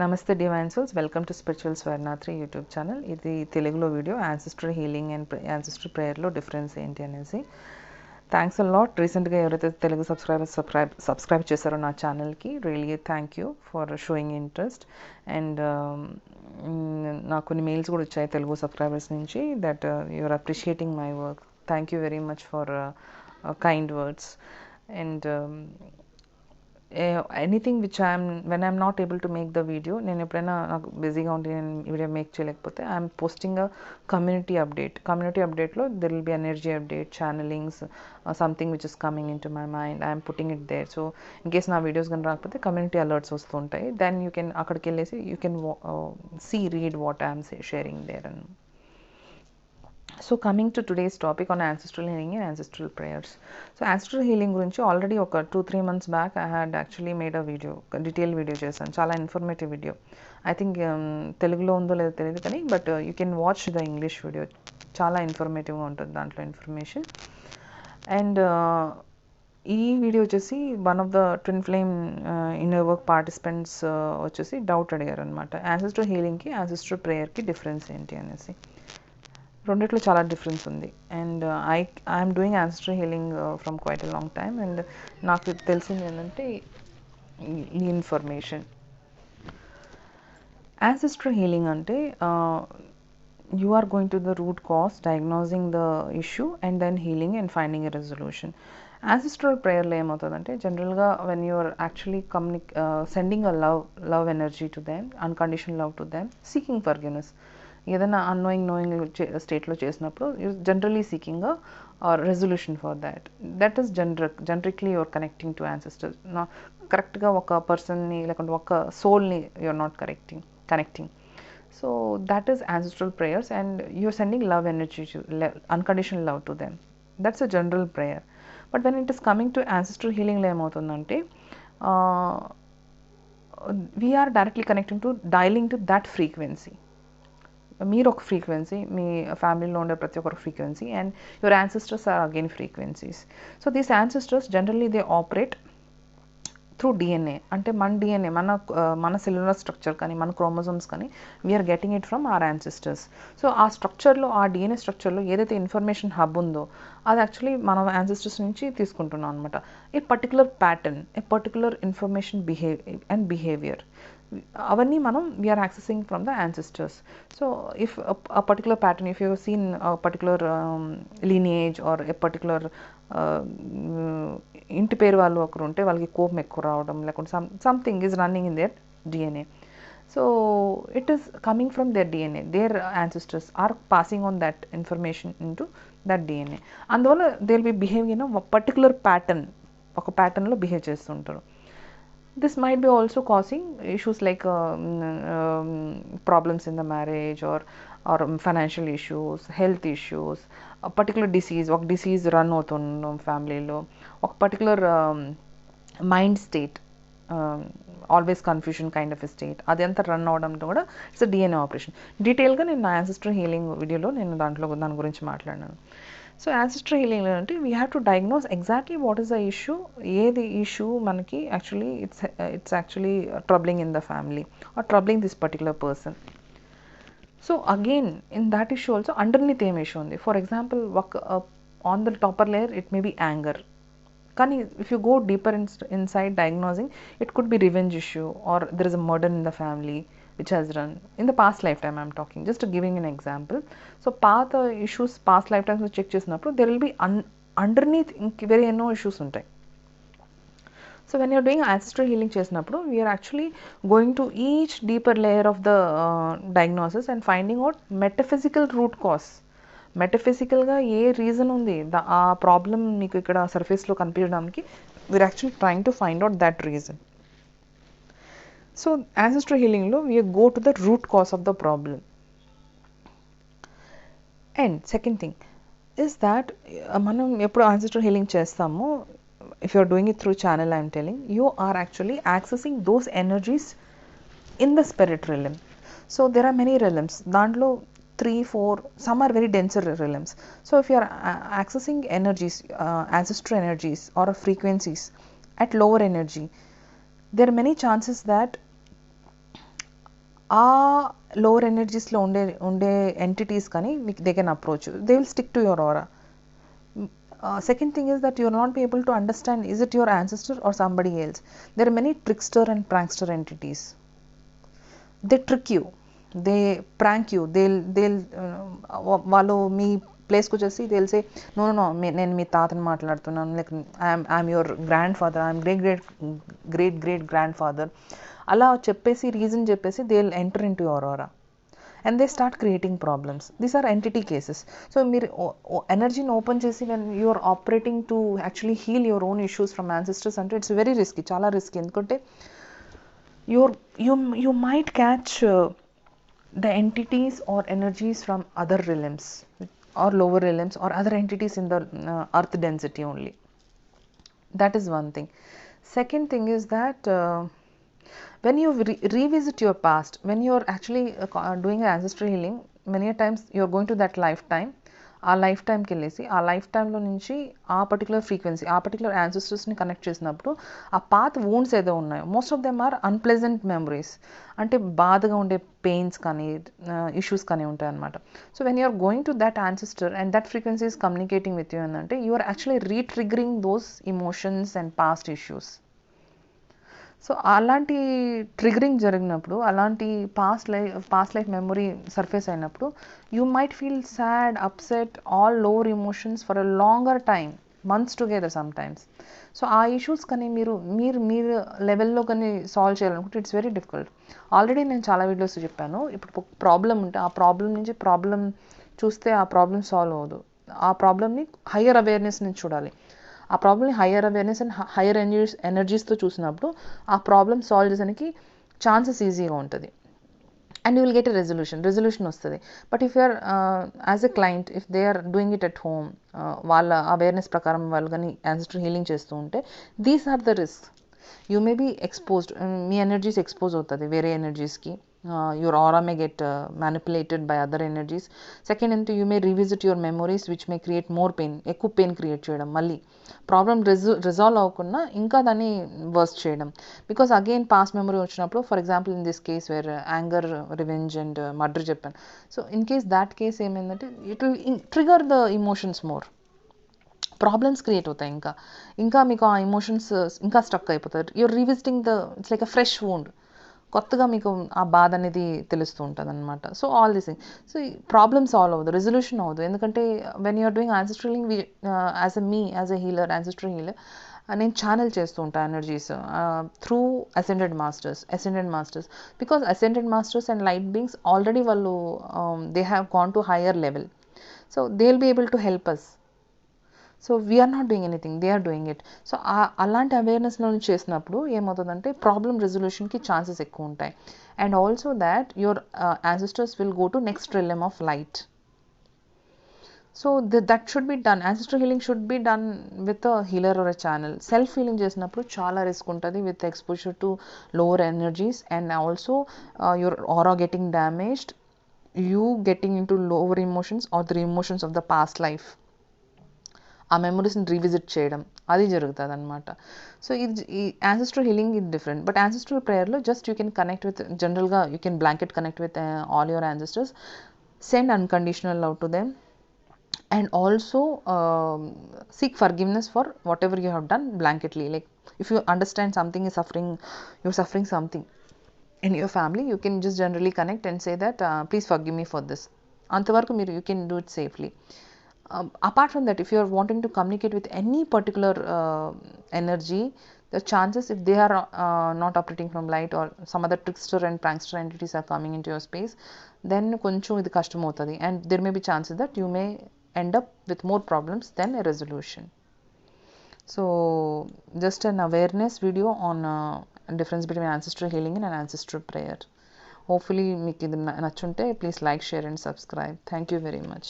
నమస్తే divine souls, welcome to spiritual Swarnatri YouTube channel. ఇది తెలుగులో video ancestor healing and ancestor ప్రేయర్లో డిఫరెన్స్ ఏంటి అనేసి. Thanks a lot. రీసెంట్గా ఎవరైతే తెలుగు సబ్స్క్రైబ్ చేశారో నా ఛానల్కి really thank you for showing interest. And నాకు కొన్ని మెయిల్స్ కూడా వచ్చాయి తెలుగు సబ్స్క్రైబర్స్ నుంచి that you're appreciating my work. Thank you very much for kind words. And anything which when I'm not able to make the video, నేను ఎప్పుడైనా నాకు బిజీగా ఉండి నేను వీడియో మేక్ చేయలేకపోతే ఐఎమ్ పోస్టింగ్ అ కమ్యూనిటీ అప్డేట్లో there will be energy update, channellings, something which is coming in to my mind, I'm putting it there. So in case నా videos కానీ రాకపోతే కమ్యూనిటీ అలర్ట్స్ వస్తూ ఉంటాయి. దెన్ యూ కెన్ అక్కడికి వెళ్ళేసి you can read what I'm sharing their. And so coming to today's topic on ancestral healing and ancestral prayers. So ancestral healing గురించి already ఒక 2-3 months back I had actually made a video, detail video చేశాను, చాలా informative video. I think తెలుగులో ఉందో లేదో తెలియదు కానీ but you can watch the English video, చాలా ఇన్ఫర్మేటివ్గా ఉంటుంది దాంట్లో ఇన్ఫర్మేషన్. అండ్ ఈ వీడియో వచ్చేసి one of the twin flame inner work participants వచ్చేసి డౌట్ అడిగారు అనమాట, యాన్సిస్ట్రల్ హీలింగ్కి యాన్సిస్ట్రల్ ప్రేయర్కి డిఫరెన్స్ ఏంటి అనేసి. రెండిట్లో చాలా డిఫరెన్స్ ఉంది. And I'm doing ancestral healing from quite a long time. And నాకు తెలిసింది ఏంటంటే ఈ ఇన్ఫర్మేషన్. యాన్సిస్ట్రల్ హీలింగ్ అంటే you are going to the root cause, diagnosing the issue and then healing and finding a resolution. Ancestral prayer లో ఏమవుతుందంటే జనరల్గా when you are actually sending a love energy to them, unconditional love to them, seeking forgiveness, ఏదైనా knowing స్టేట్లో చేసినప్పుడు you generally seeking a resolution for that is generically you're connecting to ancestors. కరెక్ట్గా ఒక పర్సన్ని లేకుంటే ఒక సోల్ని you're not connecting. So that is ancestral prayers, and you're sending love energy to unconditional love to them. That's a general prayer. But when it is coming to ancestral healing lo emotundante, we are directly connecting to, dialing to that frequency. మీరు ఒక frequency, మీ ఫ్యామిలీలో ఉండే ప్రతి ఒక్కరు frequency, and your ancestors are again frequencies. So these ancestors generally they operate through DNA. అంటే మన DNA, మన cellular structure కానీ మన క్రోమోజోమ్స్ కానీ we are getting it from our ancestors. So ఆ స్ట్రక్చర్లో, ఆ డిఎన్ఏ స్ట్రక్చర్లో ఏదైతే ఇన్ఫర్మేషన్ హబ్ ఉందో అది యాక్చువల్లీ మనం యాన్సిస్టర్స్ నుంచి తీసుకుంటున్నాం అనమాట. ఏ పర్టికులర్ ప్యాటర్న్, ఏ పర్టికులర్ ఇన్ఫర్మేషన్ బిహేవియర్, అవన్నీ మనం we are accessing from the ancestors. So if a particular pattern, if you have seen a particular lineage or a particular ఇంటి పేరు వాళ్ళు ఒకరు ఉంటే వాళ్ళకి కోపం ఎక్కువ రావడం, లేకుంటే something is running in their DNA. So it is coming from their DNA. Their ancestors are passing on that information in to that DNA. అందువల్ల they will be behaving in ఒక పర్టికులర్ ప్యాటర్న్, ఒక ప్యాటర్న్లో behave చేస్తుంటారు. This might be also causing issues like problems in the marriage, or financial issues, health issues, a particular disease, ఒక disease run అవుతుండడం ఫ్యామిలీలో, ఒక particular mind state, always confusion kind of a state, అది అంతా run అవడంతో కూడా it's a DNA operation. డీటెయిల్గా నేను నా యాన్సిస్టర్ హీలింగ్ వీడియోలో నేను దాని గురించి మాట్లాడినాను. సో యాన్సిస్టర్ హీలింగ్ అంటే we have to diagnose exactly what is the issue, ఏది ఇష్యూ మనకి actually it's actually troubling in the family or troubling this particular person. So again in that issue also underneath ఏం issue ఉంది. For example on the topper layer it may be anger, కానీ if you go deeper inside diagnosing, it could be revenge issue, or there is a murder in the family which has run in the past lifetime. I'm talking just giving an example. So path issues, past lifetimes check chesinappudu there will be underneath very no issues untai. So when you're doing ancestral healing chesinappudu, we are actually going to each deeper layer of the diagnosis and finding out metaphysical root cause. మెటఫిజికల్గా ఏ reason ఉంది ఆ problem మీకు ఇక్కడ సర్ఫేస్లో కనిపించడానికి, we are actually trying to find out that reason. So ancestral healingలో we go to the root cause of the problem. And second thing is that మనం ఎప్పుడు ancestral healing చేస్తామో, if you are doing it through channel, I am telling you are actually accessing those energies in the spirit realm. So there are many realms, దాంట్లో 3-4, some are very denser realms. So if you are accessing energies, ancestral energies or frequencies at lower energy, there are many chances that ఆ lower ఎనర్జీస్లో ఉండే entities కానీ they can approach, they will stick to your aura. Second thing is that you will not be able to understand, is it your ancestor or somebody else. There are many trickster and prankster entities. They trick you, they prank you, they'll వాళ్ళు మీ ప్లేస్కి వచ్చేసి they will say no no నేను మీ తాతని మాట్లాడుతున్నాను, like I'm your grandfather, I'm great grandfather, అలా చెప్పేసి రీజన్ చెప్పేసి they will enter into your aura and they start creating problems. These are entity cases. So మీరు ఎనర్జీని open చేసి when you are operating to actually heal your own issues from ancestors అంటే it's very risky, చాలా risky. ఎందుకంటే you might catch the entities or energies from other realms or lower realms or other entities in the earth density only. That is one thing. Second thing is that when you revisit your past, when you are actually doing ancestral healing, many a times you are going to that lifetime, ఆ life టైంకి వెళ్ళేసి ఆ life టైంలో నుంచి ఆ particular frequency ఆ particular యాన్సిస్టర్స్ని connect చేసినప్పుడు ఆ పాత్ వూండ్స్ ఏదో ఉన్నాయో, most of them are unpleasant memories, అంటే బాధగా ఉండే పెయిన్స్ కానీ ఇష్యూస్ కానీ ఉంటాయి అనమాట. So when you're going to that ancestor and that frequency is communicating with you ఏంటంటే you are actually retriggering those emotions and past issues. So అలాంటి triggering జరిగినప్పుడు, అలాంటి పాస్ట్ లైఫ్ మెమొరీ సర్ఫేస్ అయినప్పుడు you might feel sad, upset, all lower emotions for a longer time, months together some times. So ఆ issues కానీ మీరు లెవెల్లో కానీ solve చేయాలనుకుంటే ఇట్స్ వెరీ డిఫికల్ట్. ఆల్రెడీ నేను చాలా వీడియోస్ చెప్పాను, ఇప్పుడు ప్రాబ్లం ఉంటే ఆ ప్రాబ్లం నుంచి ప్రాబ్లం చూస్తే ఆ ప్రాబ్లం సాల్వ్ అవ్వదు, ఆ ప్రాబ్లమ్ని హయ్యర్ అవేర్నెస్ నుంచి చూడాలి. ఆ ప్రాబ్లమ్ని హయ్యర్ అవేర్నెస్ అండ్ హయ్యర్ ఎనర్జీస్తో చూసినప్పుడు ఆ ప్రాబ్లమ్ సాల్వ్ చేసానికి ఛాన్సెస్ ఈజీగా ఉంటుంది and you will get a resolution వస్తుంది. But if you're as a client, if they are doing it at home, వాళ్ళ అవేర్నెస్ ప్రకారం వాళ్ళు కానీ యాన్సిస్టర్ హీలింగ్ చేస్తూ ఉంటే these are the risk. You may be exposed, మీ ఎనర్జీస్ ఎక్స్పోజ్ అవుతుంది వేరే ఎనర్జీస్కి, your aura may get manipulated by other energies. Second into you may revisit your memories which may create more pain, ఎక్కువ pain create చేయడం, మళ్ళీ problem resolve అవ్వకుండా ఇంకా దాన్ని వర్స్ చేయడం. బికాస్ అగైన్ పాస్ట్ మెమరీ వచ్చినప్పుడు, for example in this case where anger, revenge and murder చెప్పాను. So in case that case ఏమైందంటే it will trigger the emotions more, problems create అవుతాయి, ఇంకా మీకు ఆ ఎమోషన్స్ ఇంకా స్టక్ అయిపోతారు. You're revisiting it's like a fresh wound, కొత్తగా మీకు ఆ బాధ అనేది తెలుస్తూ ఉంటుంది అనమాట. So all this thing, so problem solve అవ్వదు, రెజల్యూషన్ అవ్వదు. ఎందుకంటే when you're doing ancestral healing, as a healer, ancestral healer, నేను ఛానల్ చేస్తూ ఉంటాను energies through ascended masters, because ascended masters and light beings already వాళ్ళు they have gone to higher level, so they will be able to help us. So we're not doing anything, they are doing it. So అలాంటి అవేర్నెస్లో నుంచి చేసినప్పుడు ఏమవుతుందంటే problem రెజల్యూషన్కి chances ఎక్కువ ఉంటాయి. And also that your ancestors will go to next realm of light. So that should be done, ancestor healing should be done with a healer or a channel. Self healing చేసినప్పుడు చాలా risk ఉంటుంది with exposure to lower energies and also your aura getting damaged, you getting into lower emotions or the emotions of the past life, ఆ మెమరీస్ని revisit చేయడం, అది జరుగుతుంది అనమాట. So ఇది ఈ యాన్సిస్ట్రల్ హీలింగ్ ఇది డిఫరెంట్. బట్ యాన్సిస్ట్రల్ ప్రేయర్లో just you can connect with, జనరల్గా you can blanket connect with all your ancestors, send unconditional love to them and also seek forgiveness for whatever you have done blanketly. Like if you understand something is suffering, you're suffering something in your family, you can just generally connect and say that please forgive me for this. Antavaraku మీరు you can do it safely. Apart from that, if you are wanting to communicate with any particular energy, the chances, if they are not operating from light or some other trickster and prankster entities are coming into your space, then koncham idi kashtam avutadi and there may be chances that you may end up with more problems than a resolution. So just an awareness video on difference between ancestral healing and ancestral prayer. Hopefully meeku idi nachunte please like, share and subscribe. Thank you very much.